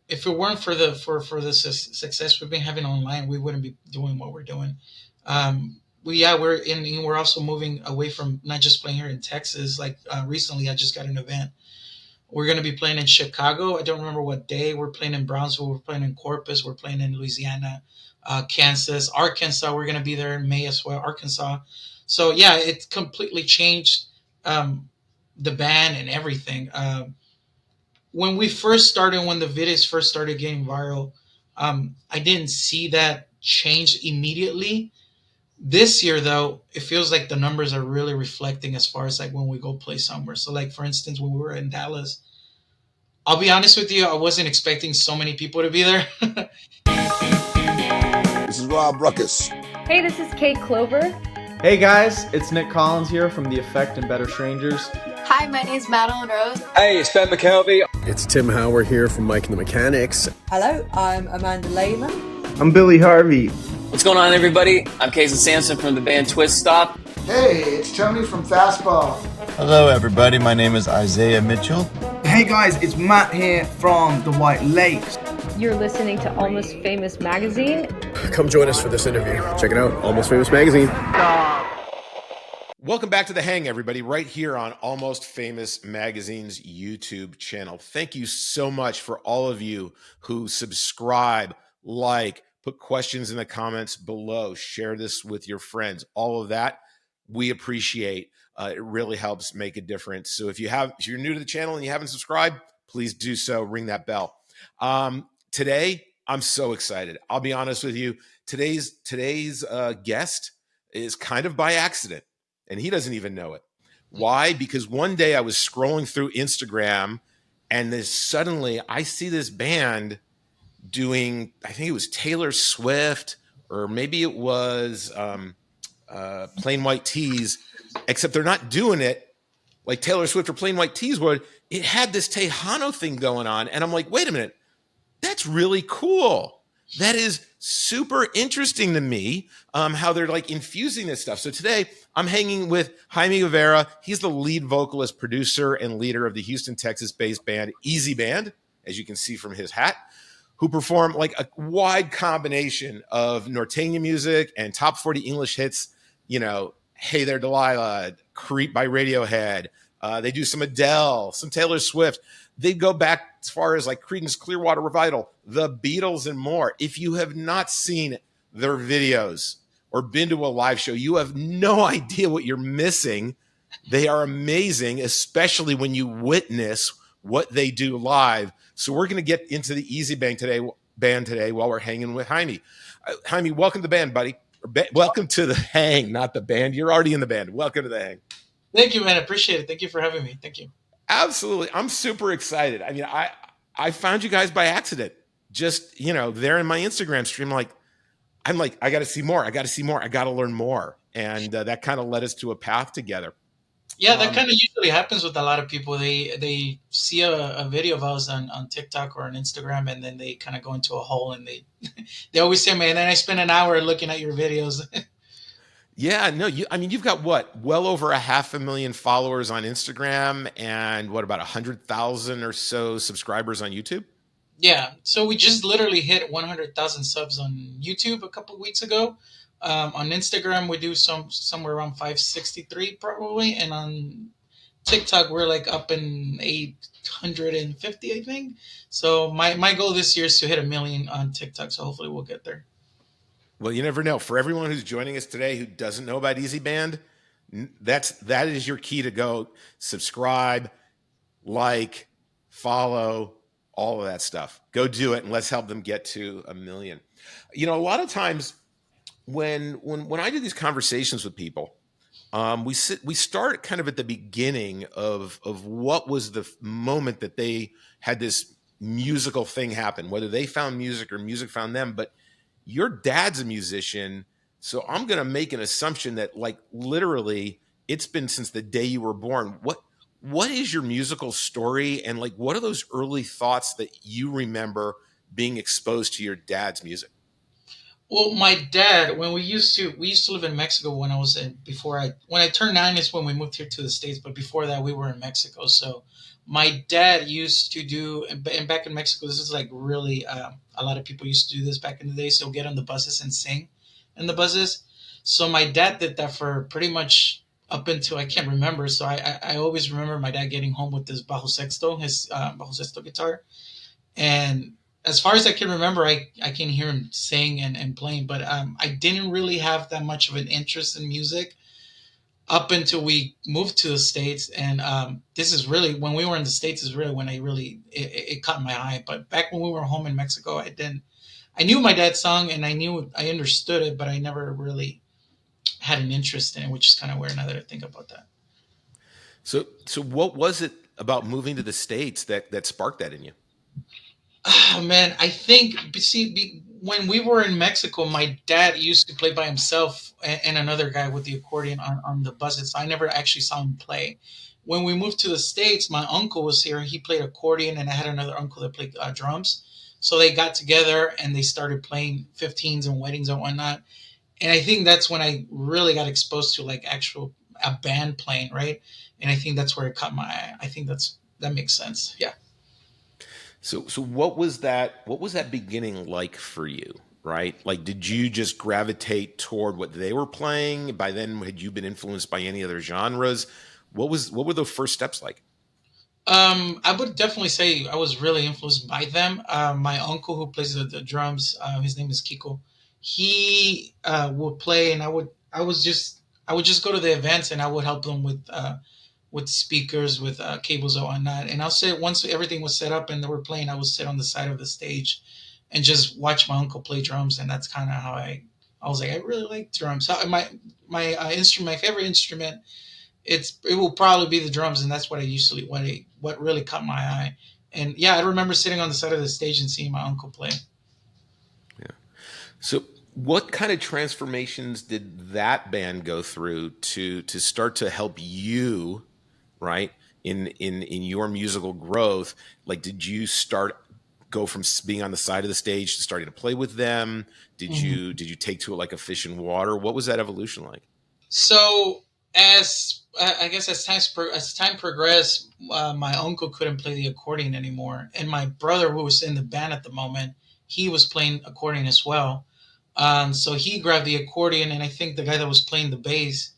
if it weren't for the success we've been having online, we wouldn't be doing what we're doing. We're also moving away from not just playing here in Texas. Like recently, I just got an event. We're going to be playing in Chicago. I don't remember what day. We're playing in Brownsville. We're playing in Corpus. We're playing in Louisiana, Kansas, Arkansas. We're going to be there in May as well. Arkansas. So yeah, it completely changed um, the band and everything. When we first started, when the videos first started getting viral, I didn't see that change immediately. This year, though, it feels like the numbers are really reflecting as far as like when we go play somewhere. So, like for instance, when we were in Dallas, I'll be honest with you, I wasn't expecting so many people to be there. This is Rob Ruckus. Hey, this is Kate Clover. Hey guys, it's Nick Collins here from The Effect and Better Strangers. Hi, my name is Madeline Rose. Hey, it's Ben McKelvey. It's Tim Howard here from Mike and the Mechanics. Hello, I'm Amanda Lehman. I'm Billy Harvey. What's going on, everybody? I'm Casey Sampson from the band Twist Stop. Hey, it's Tony from Fastball. Hello, everybody. My name is Isaiah Mitchell. Hey, guys, it's Matt here from the White Lakes. You're listening to Almost Famous Magazine. Come join us for this interview. Check it out, Almost Famous Magazine. Welcome back to The Hang, everybody, right here on Almost Famous Magazine's YouTube channel. Thank you so much for all of you who subscribe, like, put questions in the comments below, share this with your friends. All of that we appreciate. It really helps make a difference. So if you're new to the channel and you haven't subscribed, please do so. Ring that bell. Today, I'm so excited. I'll be honest with you. Today's guest is kind of by accident, and he doesn't even know it. Why? Because one day I was scrolling through Instagram, and suddenly I see this band doing, I think it was Taylor Swift, or maybe it was Plain White Tees, except they're not doing it like Taylor Swift or Plain White Tees would. It had this Tejano thing going on, and I'm like, wait a minute, that's really cool. That is super interesting to me, how they're like infusing this stuff. So today I'm hanging with Jaime Guevara. He's the lead vocalist, producer, and leader of the Houston, Texas-based band Easy Band, as you can see from his hat, who perform like a wide combination of Norteño music and top 40 English hits, you know, Hey There Delilah, Creep by Radiohead. They do some Adele, some Taylor Swift. They go back as far as like Creedence Clearwater Revival, the Beatles, and more. If you have not seen their videos or been to a live show, you have no idea what you're missing. They are amazing, especially when you witness what they do live. So we're going to get into the Easy Band today while we're hanging with Jaime. Jaime, welcome to the band, buddy. Welcome to the Hang, not the band. You're already in the band. Welcome to the Hang. Thank you, man. I appreciate it. Thank you for having me. Thank you. Absolutely. I'm super excited. I mean, I found you guys by accident. Just, you know, there in my Instagram stream, I'm like, I got to see more. I got to see more. I got to learn more. And that kind of led us to a path together. Yeah, that kind of usually happens with a lot of people. They see a video of us on TikTok or on Instagram, and then they kind of go into a hole, and they always say, man, then I spend an hour looking at your videos. Yeah, no, you've got what? Well over 500,000 followers on Instagram and what, about 100,000 or so subscribers on YouTube? Yeah, so we just literally hit 100,000 subs on YouTube a couple of weeks ago. On Instagram, we do somewhere around 563 probably, and on TikTok, we're like up in 850, I think. So my goal this year is to hit 1 million on TikTok, so hopefully we'll get there. Well, you never know. For everyone who's joining us today who doesn't know about Easy Band, that is your key to go subscribe, like, follow, all of that stuff. Go do it, and let's help them get to 1 million. You know, a lot of times when I do these conversations with people, we start kind of at the beginning of what was the moment that they had this musical thing happen, whether they found music or music found them. But your dad's a musician, so I'm going to make an assumption that, like, literally it's been since the day you were born. What is your musical story, and like what are those early thoughts that you remember being exposed to your dad's music? Well, my dad, when we used to live in Mexico when I turned 9 is when we moved here to the States, but before that we were in Mexico. So My dad used to do, and back in Mexico, this is like really, a lot of people used to do this back in the day. So get on the buses and sing in the buses. So my dad did that for pretty much up until I can't remember. So I always remember my dad getting home with this bajo sexto, his bajo sexto guitar. And as far as I can remember, I can hear him sing and playing, but I didn't really have that much of an interest in music up until we moved to the States. And this is really, when we were in the States is really when it caught my eye. But back when we were home in Mexico, I knew my dad's song and I understood it, but I never really had an interest in it, which is kind of weird now that I think about that. So what was it about moving to the States that sparked that in you? Oh man, I think when we were in Mexico, my dad used to play by himself and another guy with the accordion on the buses. I never actually saw him play. When we moved to the States, my uncle was here. He played accordion, and I had another uncle that played drums. So they got together and they started playing 15s and weddings and whatnot. And I think that's when I really got exposed to like actual a band playing, right? And I think that's where it caught my eye. I think that makes sense. Yeah. So what was that beginning like for you, right? Like, did you just gravitate toward what they were playing? By then, had you been influenced by any other genres? What were those first steps like? I would definitely say I was really influenced by them. My uncle who plays the drums, his name is Kiko. He would play, and I would just go to the events, and I would help them with speakers, with cables and whatnot. And I'll sit once everything was set up and they were playing, I would sit on the side of the stage and just watch my uncle play drums. And that's kind of how I was like, I really like drums. So my instrument, my favorite instrument, it will probably be the drums, and that's what what really caught my eye. And yeah, I remember sitting on the side of the stage and seeing my uncle play. Yeah. So what kind of transformations did that band go through to start to help you, right, in your musical growth? Like, did you go from being on the side of the stage to starting to play with them? Did you take to it like a fish in water? What was that evolution like? So as I guess as time progressed, my uncle couldn't play the accordion anymore, and my brother, who was in the band at the moment, he was playing accordion as well. So he grabbed the accordion, and I think the guy that was playing the bass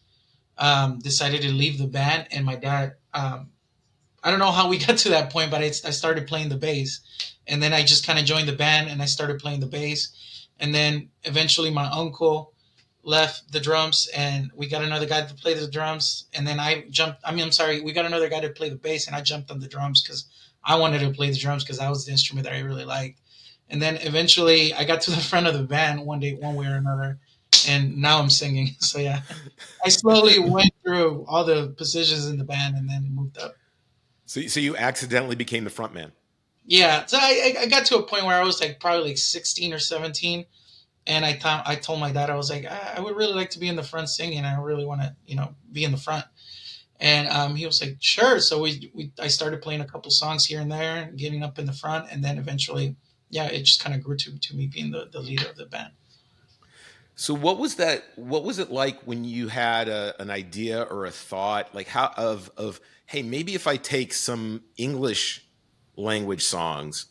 decided to leave the band, and my dad. I don't know how we got to that point, but I started playing the bass, and then I just kind of joined the band, and I started playing the bass, and then eventually my uncle left the drums, and we got another guy to play the drums, and then I'm sorry, we got another guy to play the bass, and I jumped on the drums because I wanted to play the drums because that was the instrument that I really liked. And then eventually I got to the front of the band one way or another, and now I'm singing. So yeah, I slowly went through all the positions in the band and then moved up. So you accidentally became the front man. Yeah, so I got to a point where I was like probably like 16 or 17, and I told my dad, I was like, I would really like to be in the front singing. I really want to be in the front. And he was like, sure. So I started playing a couple songs here and there, getting up in the front, and then eventually, yeah, it just kind of grew to me being the leader of the band. So what was that? What was it like when you had an idea or a thought, like hey, maybe if I take some English language songs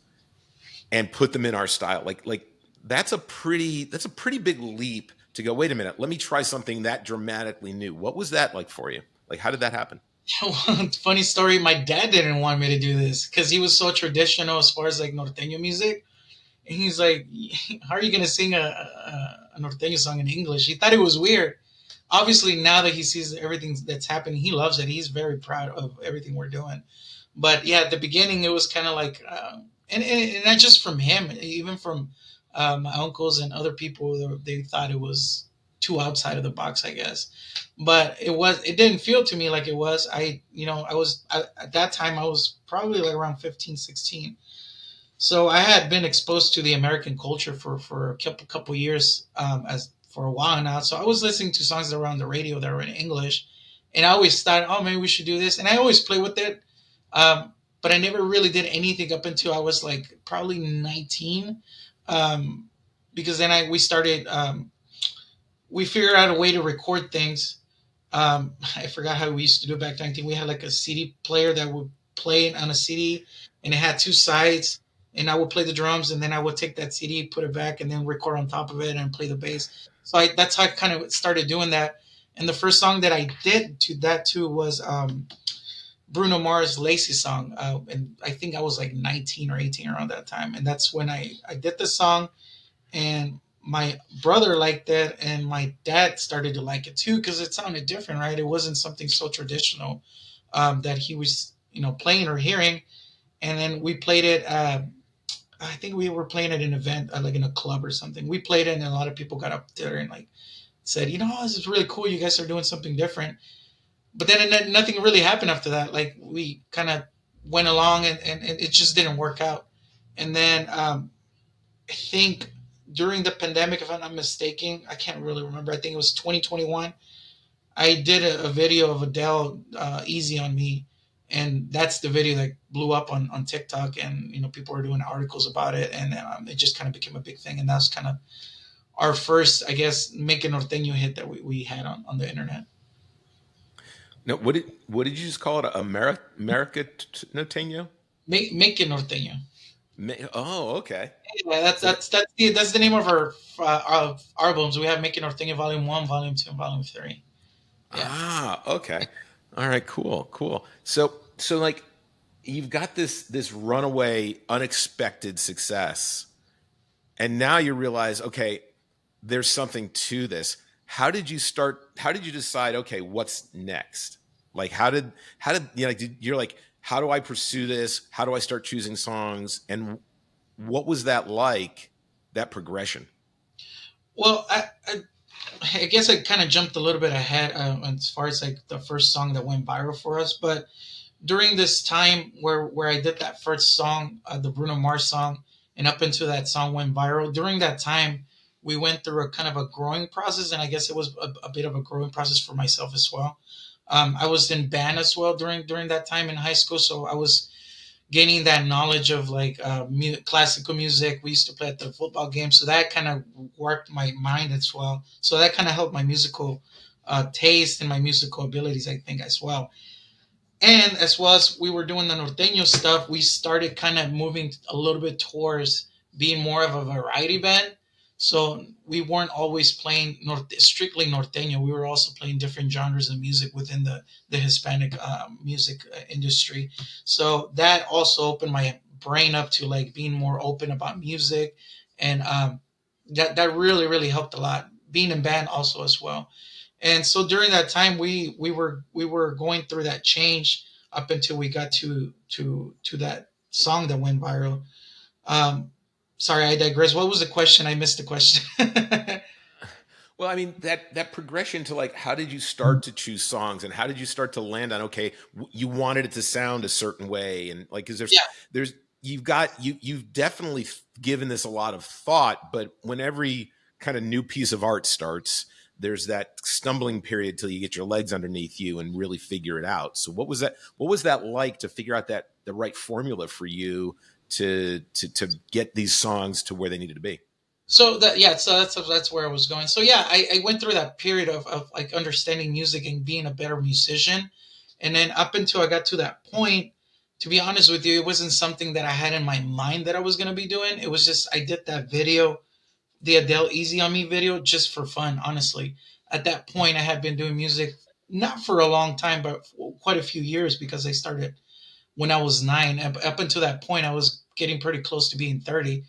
and put them in our style, like that's a pretty big leap to go, wait a minute, let me try something that dramatically new. What was that like for you? Like, how did that happen? Funny story. My dad didn't want me to do this because he was so traditional as far as like Norteño music. And he's like, how are you going to sing a Norteño song in English? He thought it was weird. Obviously, now that he sees everything that's happening, he loves it. He's very proud of everything we're doing. But yeah, at the beginning, it was kind of like, and not just from him, even from my uncles and other people, they thought it was too outside of the box, I guess. But it didn't feel to me like it was. At that time, I was probably like around 15, 16. So I had been exposed to the American culture for a couple years, as for a while now. So I was listening to songs that were on the radio that were in English, and I always thought, oh, maybe we should do this. And I always play with it, but I never really did anything up until I was like probably 19, because then we figured out a way to record things. I forgot how we used to do it back then. I think we had like a CD player that would play it on a CD, and it had two sides, and I would play the drums, and then I would take that CD, put it back, and then record on top of it and play the bass. So that's how I kind of started doing that. And the first song that I did to that too was Bruno Mars' "Lazy Song," and I think I was like 19 or 18 around that time, and that's when I did the song, and my brother liked it, and my dad started to like it too because it sounded different, right? It wasn't something so traditional that he was, playing or hearing. And then we played it. I think we were playing at an event, like in a club or something. We played it, and a lot of people got up there and like said, "This is really cool. You guys are doing something different." But then nothing really happened after that. Like we kind of went along, and it just didn't work out. And then I think during the pandemic, if I'm not mistaken, I can't really remember. I think it was 2021. I did a video of Adele, "Easy on Me," and that's the video that blew up on TikTok, and people were doing articles about it, and it just kind of became a big thing, and that's kind of our first, I guess, Make a Norteño hit that we had on the internet. No, what did you just call it? America Norteño? Make a Norteño. Oh, okay. Yeah, that's the name of our albums. We have Make a Norteño Volume 1, Volume 2, and Volume 3. Yeah. Ah, okay. All right, cool. So like you've got this runaway unexpected success, and now you realize, okay, there's something to this. How did you decide, okay, what's next? Like how did you're like, how do I pursue this? How do I start choosing songs? And what was that like, that progression? Well, I guess I kind of jumped a little bit ahead as far as like the first song that went viral for us. But during this time where I did that first song, the Bruno Mars song, and up until that song went viral, during that time, we went through a kind of a growing process. And I guess it was a bit of a growing process for myself as well. I was in band as well during that time in high school. So I was gaining that knowledge of like classical music. We used to play at the football game, so that kind of worked my mind as well. So that kind of helped my musical taste and my musical abilities, I think, as well. And as well as we were doing the Norteño stuff, we started kind of moving a little bit towards being more of a variety band. So we weren't always playing strictly Norteño. We were also playing different genres of music within the Hispanic music industry. So that also opened my brain up to like being more open about music, and that really really helped a lot. Being in band also as well. And so during that time, we were going through that change up until we got to that song that went viral. Um, Sorry, I digress. What was the question? I missed the question. Well, I mean, that progression to like, how did you start to choose songs, and how did you start to land on, okay, you wanted it to sound a certain way, and like, because you've definitely given this a lot of thought, but when every kind of new piece of art starts, there's that stumbling period till you get your legs underneath you and really figure it out. So what was that like to figure out the right formula for you to get these songs to where they needed to be? So that's where I was going. So yeah, I went through that period of like understanding music and being a better musician. And then up until I got to that point, to be honest with you, it wasn't something that I had in my mind that I was going to be doing. It was just, I did that video, the Adele "Easy on Me" video, just for fun, honestly. At that point, I had been doing music, not for a long time, but for quite a few years, because I started when I was 9. Up until that point, I was getting pretty close to being 30.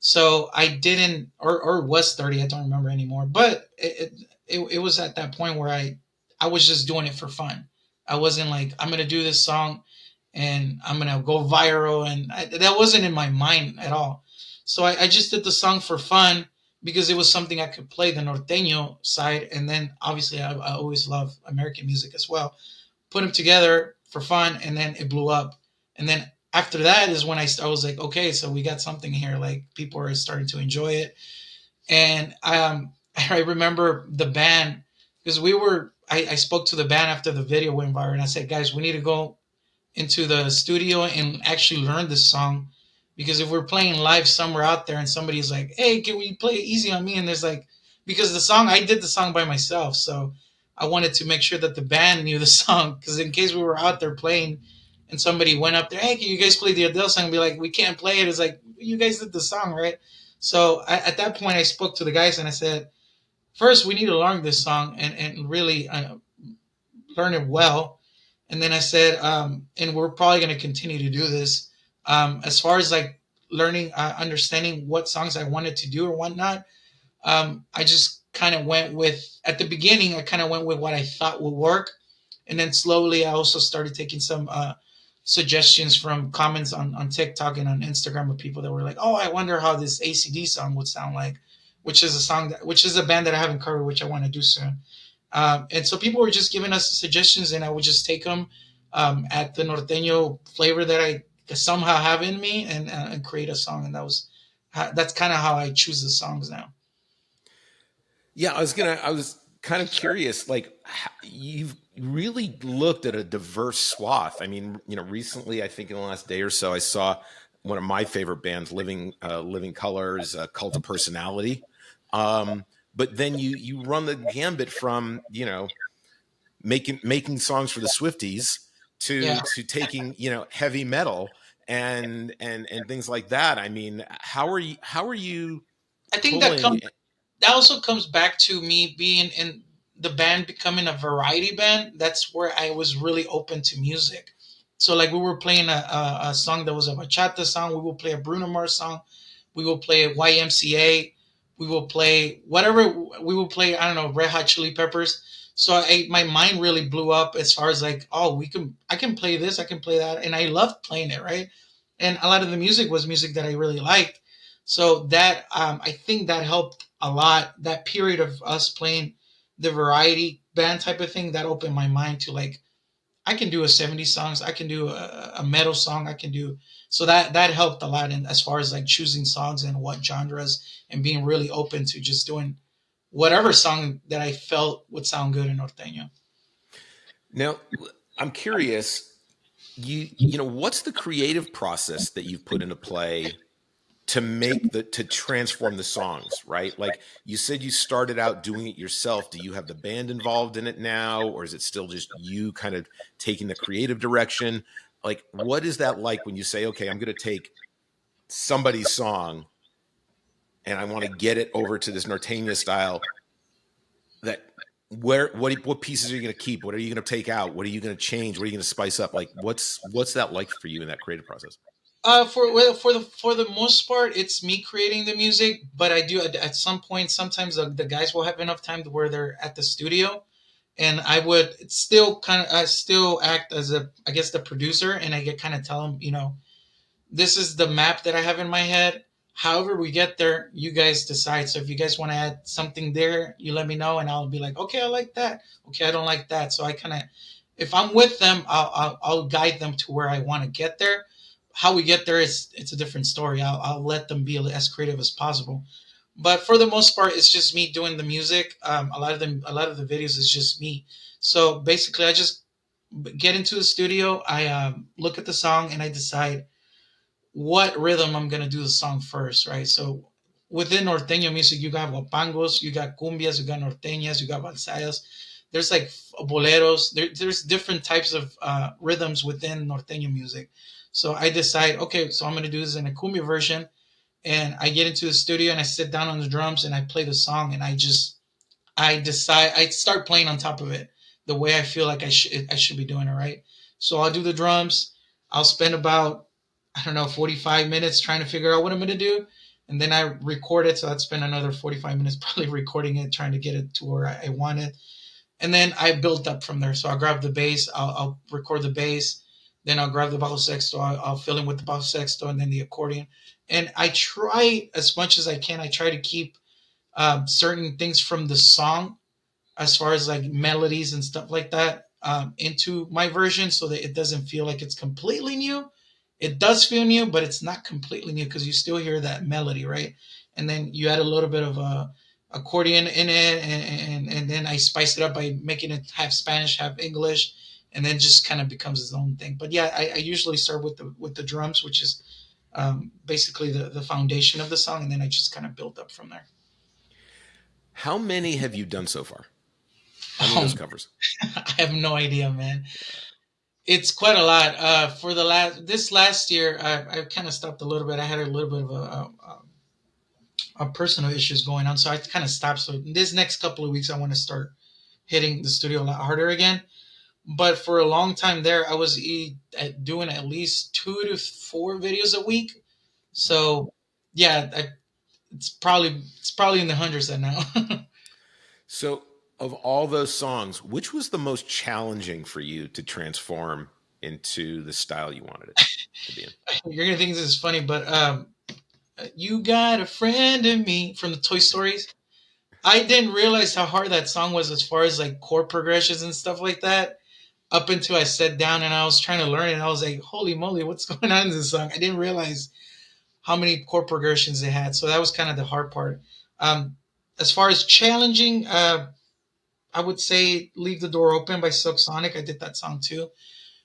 So I didn't, or was 30, I don't remember anymore. But it was at that point where I was just doing it for fun. I wasn't like, I'm going to do this song and I'm going to go viral. And that wasn't in my mind at all. So I just did the song for fun because it was something I could play, the Norteño side. And then obviously I always love American music as well. Put them together for fun, and then it blew up. And then after that is when I was like, okay, so we got something here. Like, people are starting to enjoy it. And I remember the band, because I spoke to the band after the video went viral, and I said, guys, we need to go into the studio and actually learn this song, because if we're playing live somewhere out there and somebody's like, hey, can we play "Easy on Me"? And there's like, because I did the song by myself, so I wanted to make sure that the band knew the song, because in case we were out there playing and somebody went up there, hey, can you guys play the Adele song? And be like, we can't play it. It's like, you guys did the song, right? So at that point, I spoke to the guys and I said, first, we need to learn this song and really learn it well. And then I said, and we're probably going to continue to do this. As far as like learning, understanding what songs I wanted to do or whatnot, I just kind of went with, at the beginning, I kind of went with what I thought would work. And then slowly I also started taking some suggestions from comments on TikTok and on Instagram of people that were like, oh, I wonder how this ACD song would sound like, which is a band that I haven't covered, which I want to do soon. And so people were just giving us suggestions, and I would just take them at the Norteño flavor that I somehow have in me, and create a song. And that's kind of how I choose the songs now. Yeah, I was kind of curious, like, you've really looked at a diverse swath. I mean, recently, I think in the last day or so, I saw one of my favorite bands, Living Colors, Cult of Personality. But then you run the gambit from, making songs for the Swifties to taking, heavy metal and things like that. I mean, how are you I think pulling? that also comes back to me being in the band, becoming a variety band. That's where I was really open to music. So like we were playing a song that was a bachata song. We will play a Bruno Mars song. We will play a YMCA. We will play whatever. We will play, I don't know, Red Hot Chili Peppers. So my mind really blew up as far as like, oh, I can play this, I can play that, and I loved playing it, right? And a lot of the music was music that I really liked. So that I think that helped a lot. That period of us playing the variety band type of thing, that opened my mind to like, I can do a 70s songs, I can do a metal song, I can do, so that helped a lot in as far as like choosing songs and what genres, and being really open to just doing whatever song that I felt would sound good in Norteño. Now, I'm curious, what's the creative process that you've put into play to transform the songs, right? Like you said, you started out doing it yourself. Do you have the band involved in it now, or is it still just you kind of taking the creative direction? Like, what is that like when you say, okay, I'm going to take somebody's song and I want to get it over to this Norteño style? What pieces are you going to keep? What are you going to take out? What are you going to change? What are you going to spice up? Like, what's that like for you in that creative process? For the most part, it's me creating the music, but I do at some point. Sometimes the guys will have enough time to where they're at the studio, and I would still I still act as I guess the producer, and I get kind of tell them, this is the map that I have in my head. However we get there, you guys decide. So if you guys want to add something there, you let me know, and I'll be like, okay, I like that. Okay, I don't like that. So I kind of, if I'm with them, I'll guide them to where I want to get there. How we get there is it's a different story. I'll let them be as creative as possible. But for the most part, it's just me doing the music. A lot of the videos is just me. So basically, I just get into the studio. I look at the song and I decide what rhythm I'm gonna do the song first, right? So within Norteño music, you got guapangos, you got cumbias, you got norteñas, you got balsayas. There's like boleros. There's different types of rhythms within Norteño music. So I decide, okay, so I'm gonna do this in a cumbia version, and I get into the studio and I sit down on the drums and I play the song, and I decide I start playing on top of it the way I feel like I should be doing it, right? So I'll do the drums. I'll spend about, I don't know, 45 minutes trying to figure out what I'm going to do. And then I record it. So I'd spend another 45 minutes probably recording it, trying to get it to where I want it. And then I build up from there. So I'll grab the bass, I'll record the bass. Then I'll grab the bajo sexto, I'll fill in with the bajo sexto and then the accordion. And I try as much as I can. I try to keep certain things from the song as far as like melodies and stuff like that into my version, so that it doesn't feel like it's completely new. It does feel new, but it's not completely new because you still hear that melody, right? And then you add a little bit of accordion in it, and then I spice it up by making it half Spanish, half English, and then just kind of becomes its own thing. But yeah, I usually start with the drums, which is basically the foundation of the song, and then I just kind of build up from there. How many have you done so far? How many of those covers? I have no idea, man. It's quite a lot. For the this last year, I kind of stopped a little bit. I had a little bit of a personal issues going on, so I kind of stopped. So this next couple of weeks, I want to start hitting the studio a lot harder again. But for a long time there, I was doing at least 2 to 4 videos a week. So yeah, it's probably in the hundreds now. So, of all those songs, which was the most challenging for you to transform into the style you wanted it to be in? You're gonna think this is funny, but you got a friend in me from the Toy Stories. I didn't realize how hard that song was as far as like chord progressions and stuff like that. Up until I sat down and I was trying to learn it, and I was like, "Holy moly, what's going on in this song?" I didn't realize how many chord progressions it had, so that was kind of the hard part. As far as challenging, I would say "Leave the Door Open" by Silk Sonic. I did that song too.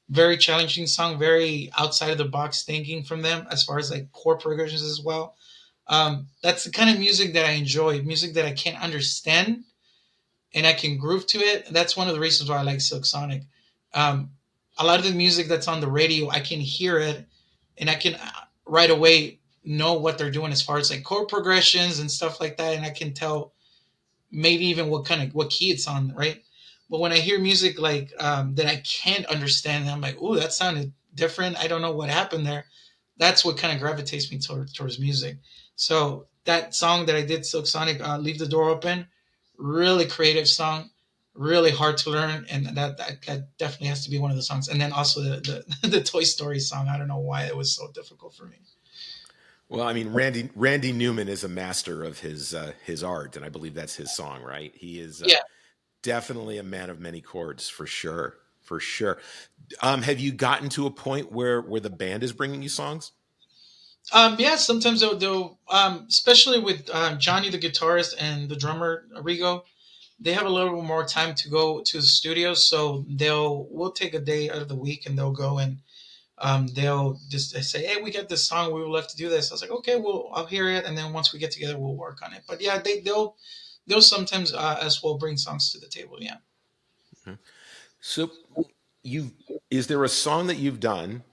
Very challenging song, very outside of the box thinking from them as far as like chord progressions as well. That's the kind of music that I enjoy, music that I can't understand and I can groove to it. That's one of the reasons why I like Silk Sonic. Um, a lot of the music that's on the radio, I can hear it and I can right away know what they're doing as far as like chord progressions and stuff like that, and I can tell maybe even what key it's on, right? But when I hear music like that I can't understand, I'm like, "Ooh, that sounded different. I don't know what happened there." That's what kind of gravitates me towards music. So that song that I did, Silk Sonic, "Leave the Door Open," really creative song, really hard to learn, and that definitely has to be one of the songs. And then also the Toy Story song. I don't know why it was so difficult for me. Well, I mean, Randy Newman is a master of his art, and I believe that's his song, right? He is Yeah. definitely a man of many chords, for sure, for sure. Have you gotten to a point where the band is bringing you songs? Yeah, sometimes they'll especially with Johnny the guitarist and the drummer Rigo, they have a little more time to go to the studio, so we'll take a day out of the week and they'll go and they'll just say, "Hey, we got this song. We would love to do this." I was like, "Okay, well, I'll hear it, and then once we get together, we'll work on it." But yeah, they'll sometimes as well bring songs to the table. Yeah. Mhm. So, you is there a song that you've done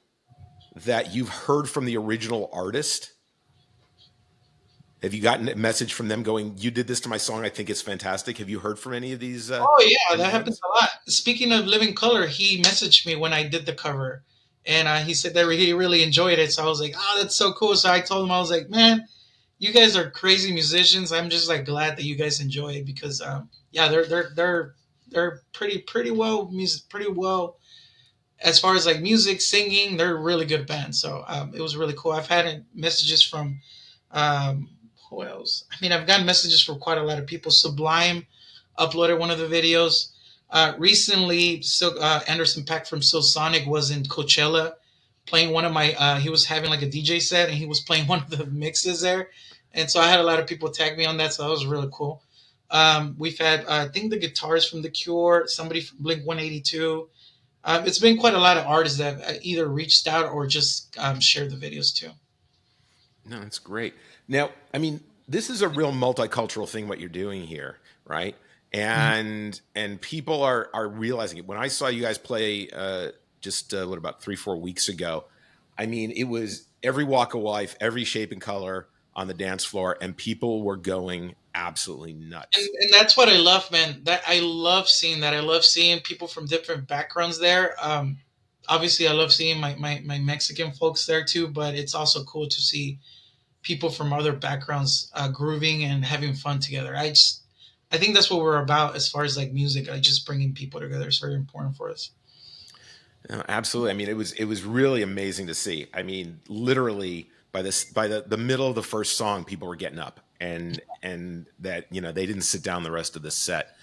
that you've heard from the original artist? Have you gotten a message from them going, "You did this to my song. I think it's fantastic." Have you heard from any of these? Oh yeah, Any of that these happens artists? a lot. Speaking of Living Color, he messaged me when I did the cover, and he said that he really enjoyed it. So I was like, "Oh, that's so cool." So I told him, I was like, "Man, you guys are crazy musicians. I'm just like glad that you guys enjoy it because yeah, they're pretty well music, pretty well as far as like music, singing. They're a really good band. So it was really cool. I've had messages from um, who else? I mean, I've gotten messages from quite a lot of people. Sublime uploaded one of the videos. Recently, Anderson Paak from Still Sonic was in Coachella playing one of my. He was having like a DJ set and he was playing one of the mixes there, and so I had a lot of people tag me on that. So that was really cool. We've had I think the guitars from The Cure, somebody from Blink 182. It's been quite a lot of artists that have either reached out or just shared the videos too. No, that's great. Now, I mean, this is a real multicultural thing what you're doing here, right? Mhm. And people are realizing it. When I saw you guys play just what about 3-4 weeks ago, I mean, it was every walk of life, every shape and color on the dance floor, and people were going absolutely nuts. And that's what I love, man. That I love seeing that. I love seeing people from different backgrounds there. Obviously, I love seeing my Mexican folks there too, but it's also cool to see people from other backgrounds grooving and having fun together. I think that's what we're about as far as like music. Like just bringing people together is very important for us. No, absolutely. I mean, it was really amazing to see. I mean, literally by the middle of the first song, people were getting up and that they didn't sit down the rest of the set.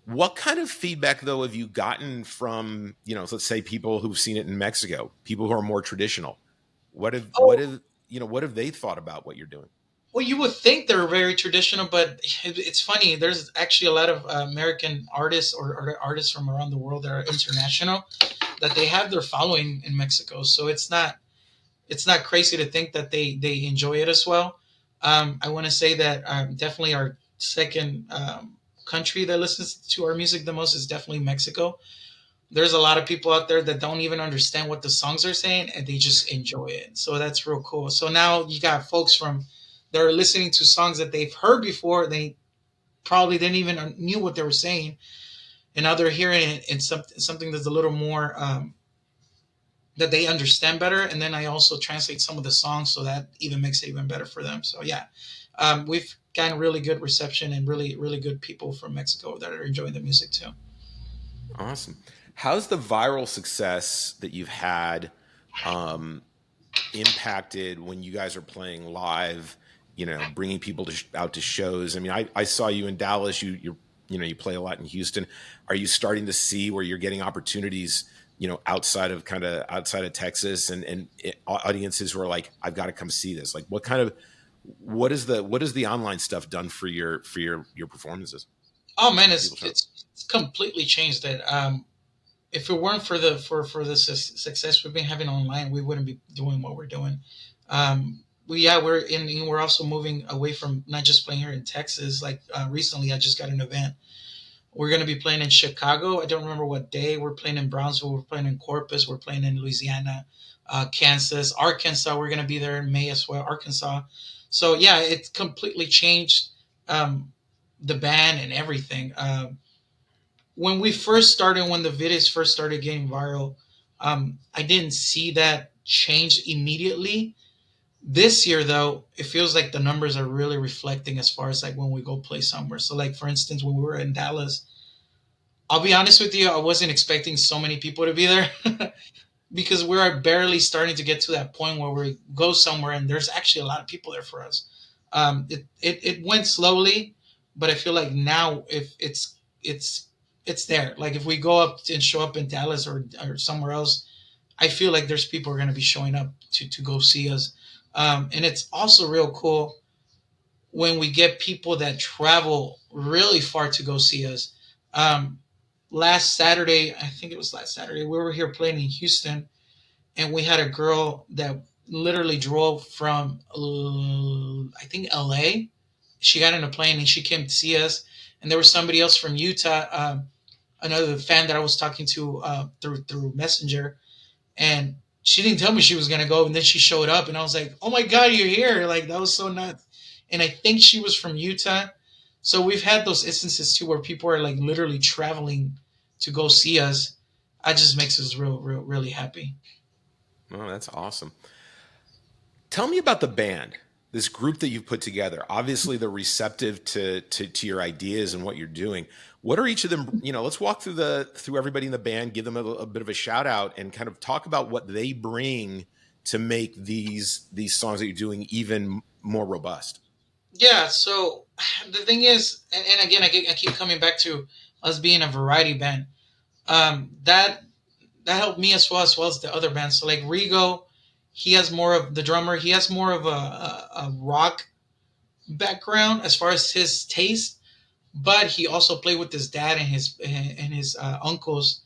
What kind of feedback though have you gotten from let's say people who've seen it in Mexico, people who are more traditional? What have what Oh, have what have they thought about what you're doing? well, you would think they're very traditional, but it's funny. There's actually a lot of American artists or artists from around the world that are international that they have their following in Mexico. So it's not crazy to think that they enjoy it as well. I want to say that definitely our second country that listens to our music the most is definitely Mexico. there's a lot of people out there that don't even understand what the songs are saying and they just enjoy it. So that's real cool. So now you got folks from that are listening to songs that they've heard before. They probably didn't even knew what they were saying, and now they're hearing it in something that's a little more that they understand better. And then I also translate some of the songs, so that even makes it even better for them. So yeah, we've gotten really good reception and really good people from Mexico that are enjoying the music too. Awesome. How's the viral success that you've had impacted when you guys are playing live? You know, bringing people out to shows. I mean, I saw you in Dallas. You play a lot in Houston. Are you starting to see where you're getting opportunities? Outside of Texas and audiences who are like, I've got to come see this. Like, what is the online stuff done for your performances? Oh man, it's completely changed it. If it weren't for the success we've been having online, we wouldn't be doing what we're doing. We're also moving away from not just playing here in Texas. Like recently, I just got an event. We're going to be playing in Chicago. I don't remember what day. We're playing in Brownsville. We're playing in Corpus. We're playing in Louisiana, Kansas, Arkansas. We're going to be there in May as well, Arkansas. So yeah, it completely changed the band and everything. When we first started, when the videos first started getting viral, I didn't see that change immediately. This year, though, it feels like the numbers are really reflecting as far as like when we go play somewhere. So, like for instance, when we were in Dallas, I'll be honest with you, I wasn't expecting so many people to be there because we're barely starting to get to that point where we go somewhere and there's actually a lot of people there for us. It went slowly, but I feel like now if it's there. Like if we go up and show up in Dallas or somewhere else, I feel like there's people are going to be showing up to go see us. And it's also real cool when we get people that travel really far to go see us. Last Saturday, I think it was last Saturday, we were here playing in Houston, and we had a girl that literally drove from, I think, LA. She got in a plane and she came to see us. And there was somebody else from Utah, another fan that I was talking to through Messenger, and she didn't tell me she was gonna go, and then she showed up, and I was like, "Oh my god, you're here!" Like that was so nuts. And I think she was from Utah, so we've had those instances too where people are like literally traveling to go see us. That just makes us really happy. Oh, that's awesome. Tell me about the band, this group that you've put together. Obviously, they're receptive to your ideas and what you're doing. What are each of them? Let's walk through everybody in the band, give them a bit of a shout out, and kind of talk about what they bring to make these songs that you're doing even more robust. Yeah. So the thing is, and again, I keep coming back to us being a variety band. That helped me as well as the other bands. So like Rigo, he has more of the drummer. He has more of a rock background as far as his taste, but he also played with his dad and his uncles,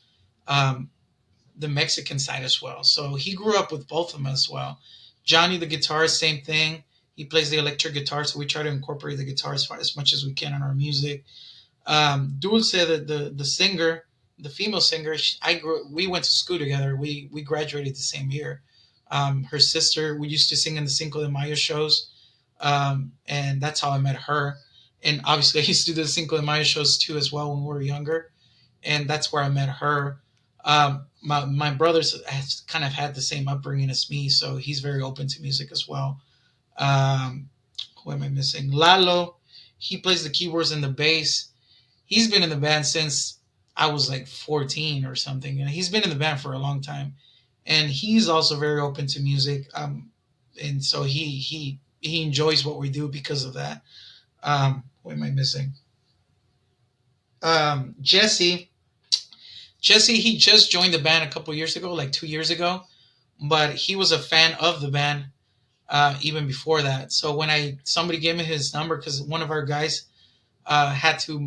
the Mexican side as well. So he grew up with both of them as well. Johnny, the guitarist, same thing. He plays the electric guitar, so we try to incorporate the guitar as much as we can in our music. Dulce, the singer, the female singer, we went to school together. We graduated the same year. Her sister, we used to sing in the Cinco de Mayo shows, and that's how I met her. And obviously, I used to do the Cinco de Mayo shows too as well when we were younger, and that's where I met her. My brother's has kind of had the same upbringing as me, so he's very open to music as well. Who am I missing? Lalo, he plays the keyboards and the bass. He's been in the band since I was like 14 or something. And he's been in the band for a long time. And he's also very open to music. And so he enjoys what we do because of that. What am I missing? Jesse, he just joined the band a couple years ago, like 2 years ago. But he was a fan of the band even before that. So when somebody gave me his number, because one of our guys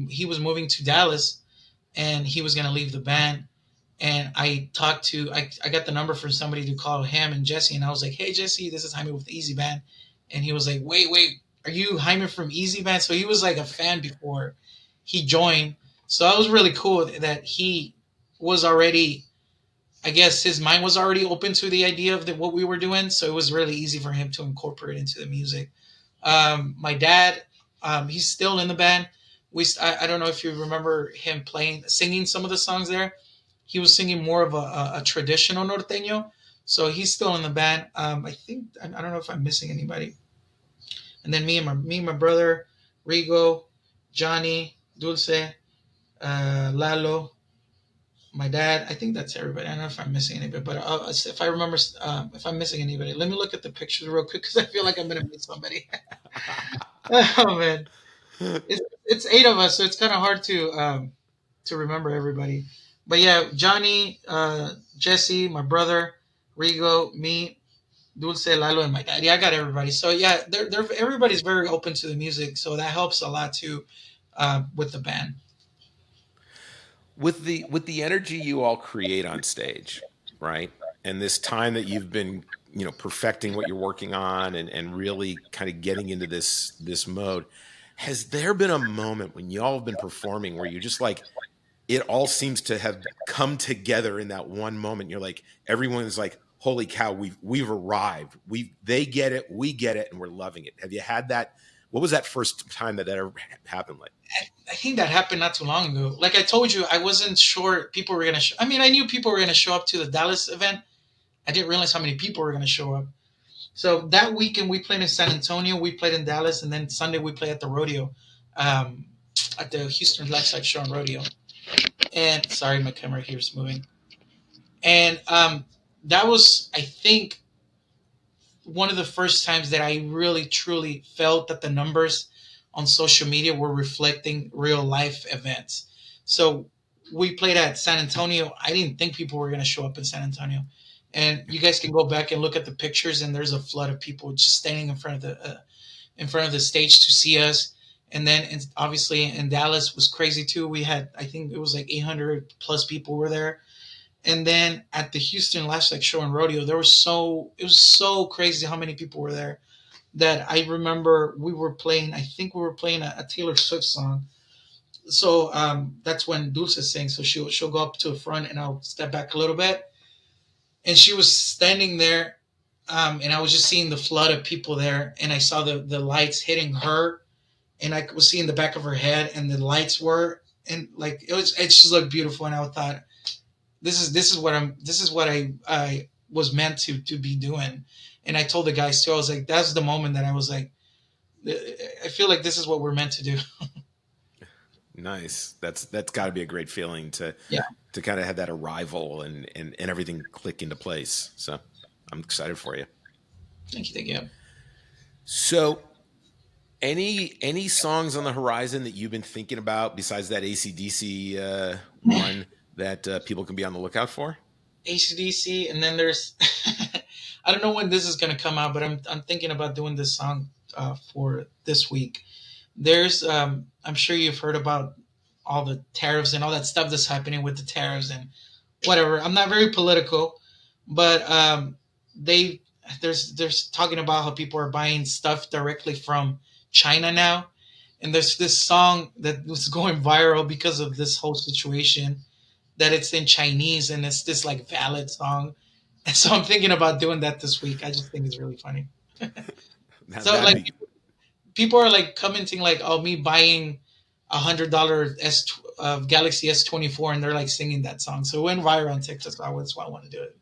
he was moving to Dallas and he was going to leave the band. And I got the number from somebody to call him and Jesse. And I was like, "Hey, Jesse, this is Jaime with Easy Band." And he was like, wait, are you Jaime from Easy Band? So he was like a fan before he joined. So that was really cool that he was already, I guess his mind was already open to the idea of what we were doing, so it was really easy for him to incorporate into the music. My dad, he's still in the band. I don't know if you remember him singing some of the songs there. He was singing more of a traditional norteño, so he's still in the band. I think I don't know if I'm missing anybody. And then me and my brother, Rigo, Johnny, Dulce, Lalo, my dad. I think that's everybody. I don't know if I'm missing anybody, but if I remember, if I'm missing anybody, let me look at the pictures real quick because I feel like I'm gonna miss somebody. Oh man, it's 8 of us, so it's kind of hard to remember everybody. But yeah, Johnny, Jesse, my brother, Rigo, me, Dulce, Lalo, and my dad. Yeah, I got everybody. So yeah, they're everybody's very open to the music, so that helps a lot too with the band. With the energy you all create on stage, right? And this time that you've been, perfecting what you're working on and really kind of getting into this mode, has there been a moment when y'all have been performing where you're just like, it all seems to have come together in that one moment? You're like, everyone's like, holy cow, we've arrived. They get it, we get it, and we're loving it. Have you had that? What was that first time that ever happened like? I think that happened not too long ago. Like I told you, I wasn't sure people were gonna. I mean, I knew people were gonna show up to the Dallas event. I didn't realize how many people were gonna show up. So that weekend we played in San Antonio, we played in Dallas, and then Sunday we played at the rodeo, um, at the Houston Lakeside Show and Rodeo. And sorry, my camera here is moving. And that was, I think, one of the first times that I really truly felt that the numbers on social media were reflecting real life events. So we played at San Antonio. I didn't think people were going to show up in San Antonio. And you guys can go back and look at the pictures, and there's a flood of people just standing in front of the stage to see us. And then obviously in Dallas was crazy too. We had, I think it was like 800 plus people were there. And then at the Houston Last Like Show and Rodeo, it was so crazy how many people were there that I remember we were playing. I think we were playing a Taylor Swift song. So that's when Dulce sings. So she'll go up to the front, and I'll step back a little bit. And she was standing there, and I was just seeing the flood of people there, and I saw the lights hitting her, and I was seeing the back of her head, and the lights were, and like it just looked beautiful, and I thought, this is what I was meant to be doing. And I told the guys too, I was like, that's the moment that I was like, I feel like this is what we're meant to do. Nice. That's got to be a great feeling to kind of have that arrival and everything click into place. So I'm excited for you. Thank you. So any songs on the horizon that you've been thinking about besides that AC/DC one that people can be on the lookout for? AC/DC, and then there's I don't know when this is gonna come out, but I'm thinking about doing this song for this week. There's I'm sure you've heard about all the tariffs and all that stuff that's happening with the tariffs and whatever. I'm not very political, but they there's talking about how people are buying stuff directly from China now, and there's this song that was going viral because of this whole situation, that it's in Chinese and it's this like valid song. And so I'm thinking about doing that this week. I just think it's really funny. So like people are like commenting like, "Oh, me buying $100 Galaxy S24," and they're like singing that song. So it went viral on TikTok. So that's why I want to do it.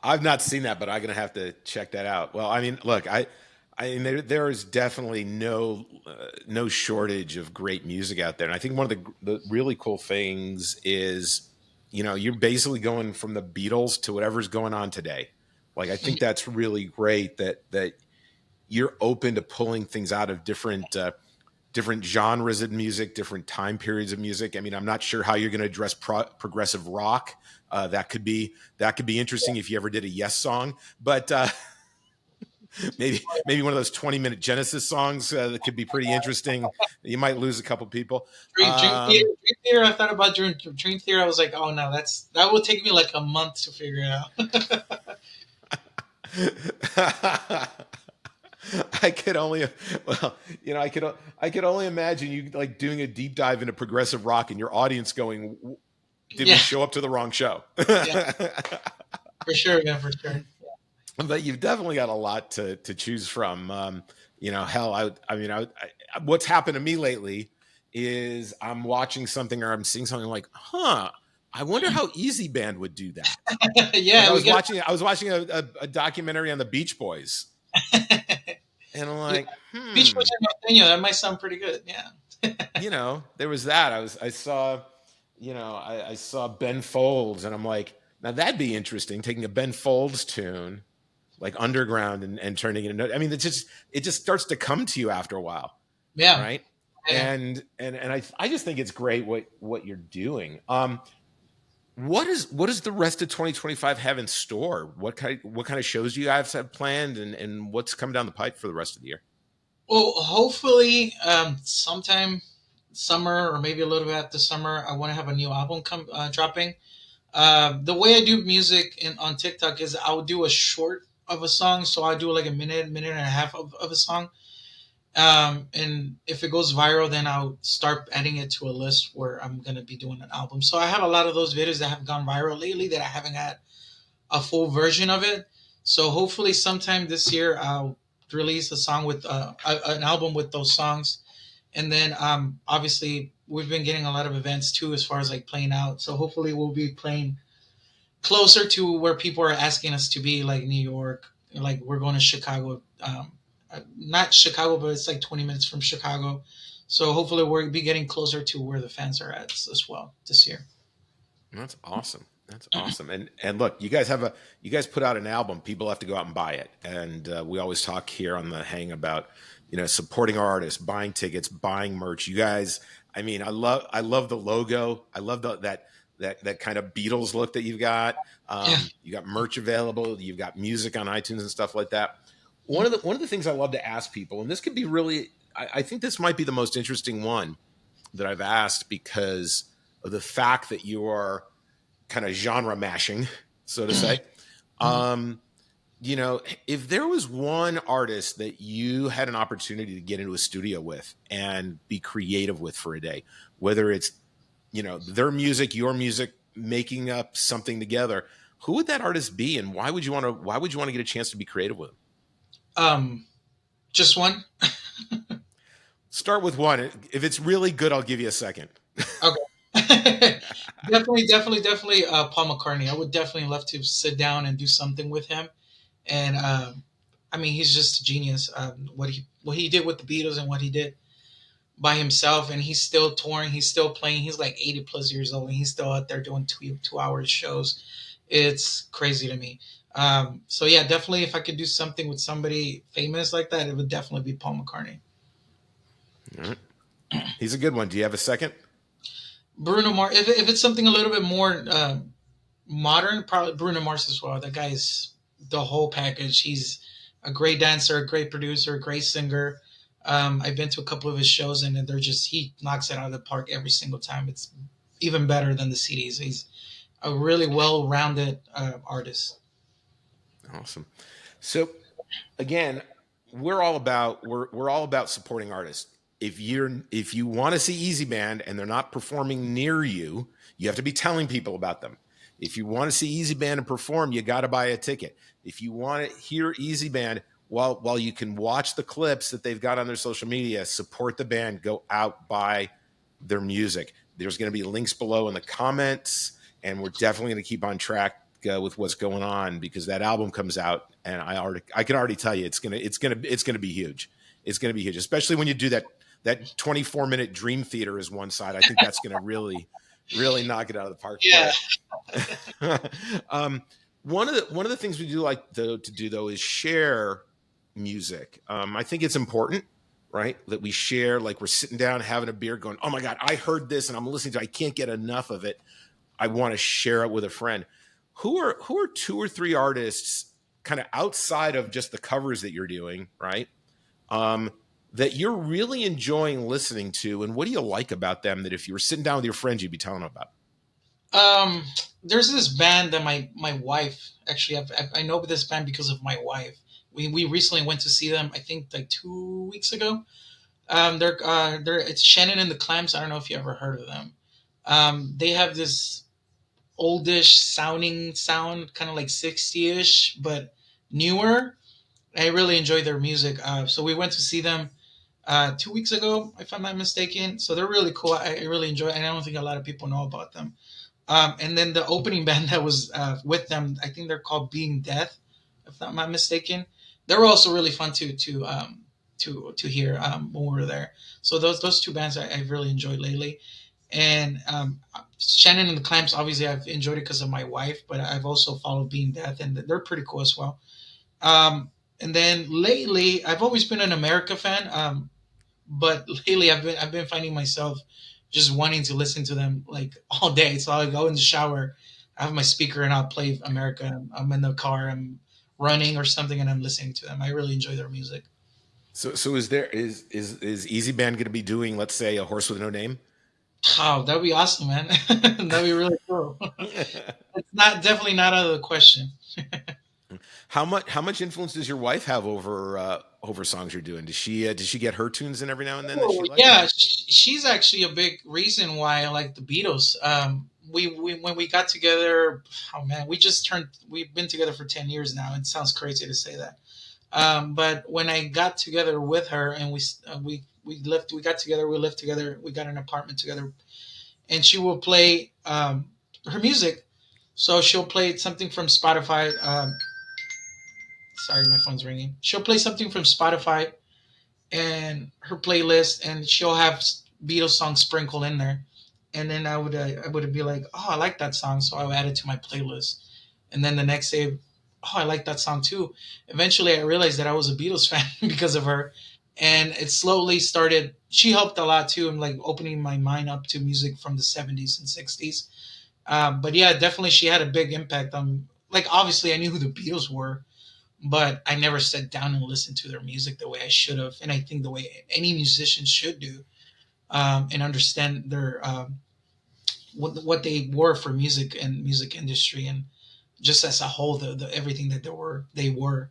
I've not seen that, but I'm gonna have to check that out. Well, I mean, look, I mean, there is definitely no shortage of great music out there, and I think one of the really cool things is, you're basically going from the Beatles to whatever's going on today. Like, I think that's really great that you're open to pulling things out of different genres of music, different time periods of music. I mean, I'm not sure how you're going to address progressive rock. That could be interesting if you ever did a Yes song, but maybe one of those 20-minute Genesis songs that could be pretty interesting. You might lose a couple people. Dream Theater. I thought about Dream Theater. I was like, oh no, that will take me like a month to figure it out. I could only imagine you like doing a deep dive into progressive rock and your audience going, did we show up to the wrong show? Yeah. For sure, man, for sure. But you've definitely got a lot to choose from. Hell, what's happened to me lately is I'm watching something or I'm seeing something like, I wonder how Easy Band would do that. Yeah, like I was watching a documentary on the Beach Boys, and I'm like, Beach Boys and Norteño, that might sound pretty good. Yeah. There was that. I saw Ben Folds, and I'm like, now that'd be interesting, taking a Ben Folds tune, like underground, and turning it into. I mean, it just starts to come to you after a while. Yeah. Right. Yeah. And I just think it's great what you're doing. What does the rest of 2025 have in store? What kind of shows do you guys have planned, and what's coming down the pipe for the rest of the year? Well, hopefully, sometime summer or maybe a little bit after summer, I want to have a new album dropping. The way I do music on TikTok is I'll do a short of a song, so I'll do like a minute and a half of a song. And if it goes viral, then I'll start adding it to a list where I'm going to be doing an album. So I have a lot of those videos that have gone viral lately that I haven't had a full version of it. So hopefully sometime this year, I'll release a song with an album with those songs. And then obviously we've been getting a lot of events too, as far as like playing out. So hopefully we'll be playing closer to where people are asking us to be, like New York, like we're going to Chicago, not Chicago, but it's like 20 minutes from Chicago. So hopefully we'll be getting closer to where the fans are at as well this year. That's awesome. That's awesome. And look, you guys put out an album. People have to go out and buy it. And we always talk here on the Hang about, supporting our artists, buying tickets, buying merch. You guys, I mean, I love the logo. I love that kind of Beatles look that you've got. You got merch available. You've got music on iTunes and stuff like that. One of the things I love to ask people, and this could be really, I think this might be the most interesting one that I've asked because of the fact that you are kind of genre mashing, so to say. If there was one artist that you had an opportunity to get into a studio with and be creative with for a day, whether it's, their music, your music, making up something together, who would that artist be, and why would you want to get a chance to be creative with them? Just one. Start with one. If it's really good, I'll give you a second. Okay. definitely. Paul McCartney. I would definitely love to sit down and do something with him. And I mean, he's just a genius. What he did with the Beatles and what he did by himself, and he's still touring. He's still playing. He's like 80 plus years old, and he's still out there doing 2 hour shows. It's crazy to me. So yeah, definitely if I could do something with somebody famous like that, it would definitely be Paul McCartney. All right. He's a good one. Do you have a second? Bruno Mars. If it's something a little bit more modern, probably Bruno Mars as well. That guy is the whole package. He's a great dancer, a great producer, a great singer. I've been to a couple of his shows, and he knocks it out of the park every single time. It's even better than the CDs. He's a really well-rounded artist. Awesome. So again, we're all about supporting artists. If you want to see Easy Band and they're not performing near you, you have to be telling people about them. If you want to see Easy Band and perform, you got to buy a ticket. If you want to hear Easy Band, while you can watch the clips that they've got on their social media, support the band, go out, buy their music. There's going to be links below in the comments, and we're definitely going to keep on track with what's going on because that album comes out, and I can already tell you it's gonna be huge. It's gonna be huge, especially when you do that 24-minute Dream Theater is one side. I think that's gonna really knock it out of the park. Yeah. One of the things we do like to do though is share music. I think it's important, right, that we share. Like we're sitting down having a beer, going, "Oh my God, I heard this and I'm listening to it. I can't get enough of it. I want to share it with a friend." Who are 2 or 3 artists kind of outside of just the covers that you're doing, right? That you're really enjoying listening to, and what do you like about them that if you were sitting down with your friends, you'd be telling them about? There's this band that my wife, actually, I know this band because of my wife. We recently went to see them, I think like 2 weeks ago. It's Shannon and the Clams. I don't know if you ever heard of them. They have this oldish sounding sound, kind of like 60ish, but newer. I really enjoy their music. So we went to see them 2 weeks ago, if I'm not mistaken. So they're really cool. I really enjoy it. And I don't think a lot of people know about them. And then the opening band that was with them, I think they're called Being Death, if I'm not mistaken. They were also really fun to hear when we were there. So those two bands I've really enjoyed lately. And Shannon and the Clamps, obviously I've enjoyed it because of my wife, but I've also followed Being Death, and they're pretty cool as well. And then lately, I've always been an America fan, but lately I've been finding myself just wanting to listen to them like all day. So I'll go in the shower, I have my speaker, and I'll play America. I'm in the car, I'm running or something, and I'm listening to them. I really enjoy their music. So is Easy Band going to be doing, let's say, A Horse with No Name? Oh, that'd be awesome, man. That'd be really cool. It's not definitely not out of the question. How much influence does your wife have over songs you're doing? Does she get her tunes in every now and then that Oh, she likes? yeah, she's actually a big reason why I like the Beatles. We when we got together, oh man, we've been together for 10 years now. It sounds crazy to say that, but when I got together with her and we got together, we lived together, we got an apartment together, and she will play her music. So she'll play something from Spotify. Sorry, my phone's ringing. She'll play something from Spotify and her playlist, and she'll have Beatles songs sprinkled in there. And then I would be like, oh, I like that song, so I would add it to my playlist. And then the next day, oh, I like that song too. Eventually, I realized that I was a Beatles fan because of her, and it slowly started. She helped a lot too, in like opening my mind up to music from the '70s and '60s. But yeah, definitely, she had a big impact on. Like, obviously, I knew who the Beatles were, but I never sat down and listened to their music the way I should have, and I think the way any musician should do, and understand their what they were for music and music industry, and just as a whole, the everything that they were.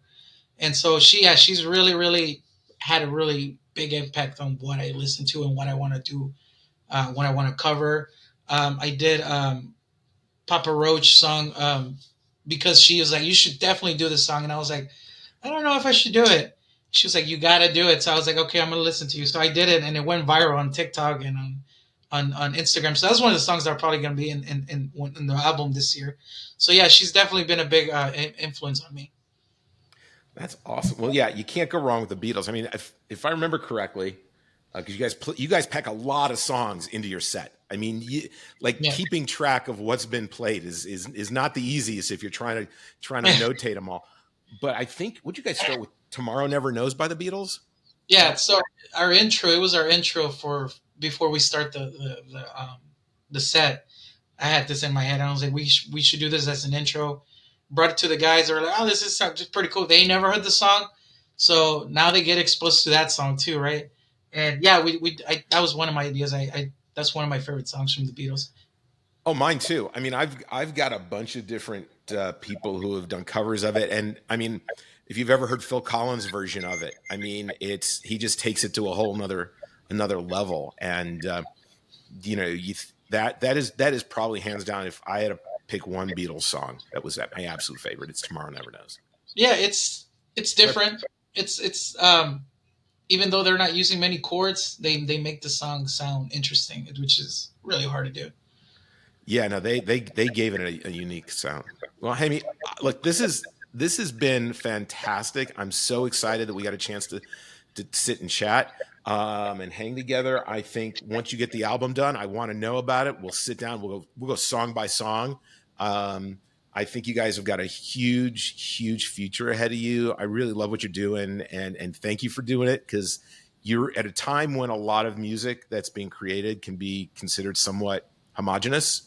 And so she's really had a really big impact on what I listen to and what I want to do, what I want to cover. I did Papa Roach song because she was like, you should definitely do this song, and I was like, I don't know if I should do it. She was like, you gotta do it. So I was like, okay, I'm gonna listen to you. So I did it, and it went viral on TikTok and on Instagram. So that's one of the songs that are probably gonna be in the album this year. So yeah, she's definitely been a big influence on me. That's awesome. Well, yeah, you can't go wrong with the Beatles. I mean, if I remember correctly, because you guys pack a lot of songs into your set. I mean, Yeah. keeping track of what's been played is not the easiest if you're trying to notate them all. But I think, would you guys start with "Tomorrow Never Knows" by the Beatles? Yeah, so our intro, it was our intro for before we start the set. I had this in my head. I was like, we should do this as an intro. Brought it to the guys. They were like, oh, this is just pretty cool. They never heard the song, so now they get exposed to that song too, right? And yeah, that was one of my ideas. I that's one of my favorite songs from the Beatles. Oh, mine too. I mean, I've got a bunch of different people who have done covers of it, and I mean, if you've ever heard Phil Collins' version of it, I mean, he just takes it to a whole another level, and that is probably hands down. If I had to pick one Beatles song that was my absolute favorite, it's "Tomorrow Never Knows." Yeah, it's different. It's even though they're not using many chords, they make the song sound interesting, which is really hard to do. Yeah, no, they gave it a unique sound. Well, Jaime, look, this has been fantastic. I'm so excited that we got a chance to sit and chat and hang together. I think once you get the album done, I want to know about it. We'll sit down. We'll go song by song. I think you guys have got a huge future ahead of you. I really love what you're doing, and thank you for doing it, because you're at a time when a lot of music that's being created can be considered somewhat homogenous,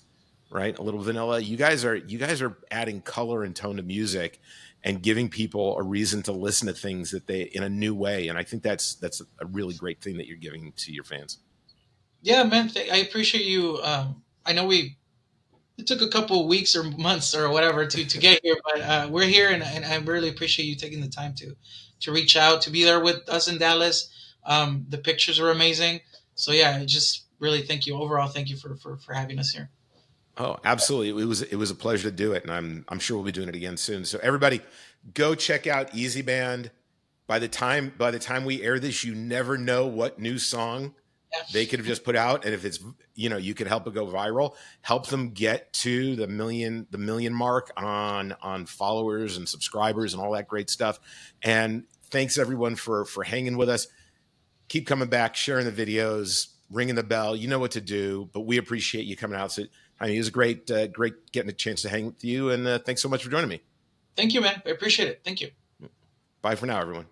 right? A little vanilla. You guys are adding color and tone to music and giving people a reason to listen to things that they in a new way. And I think that's a really great thing that you're giving to your fans. Yeah, man, I appreciate you. I know it took a couple of weeks or months or whatever to get here, but we're here, and I really appreciate you taking the time to reach out, to be there with us in Dallas. The pictures were amazing. So yeah, I just really thank you overall. Thank you for having us here. Oh, absolutely. It was a pleasure to do it, and I'm sure we'll be doing it again soon. So everybody, go check out Easy Band. By the time we air this, you never know what new song they could have just put out, and if it's, you could help it go viral, help them get to the million mark on followers and subscribers and all that great stuff. And thanks everyone for hanging with us. Keep coming back, sharing the videos, ringing the bell. You know what to do, but we appreciate you coming out. So, I mean, it was great getting a chance to hang with you, and thanks so much for joining me. Thank you, man. I appreciate it. Thank you. Bye for now, everyone.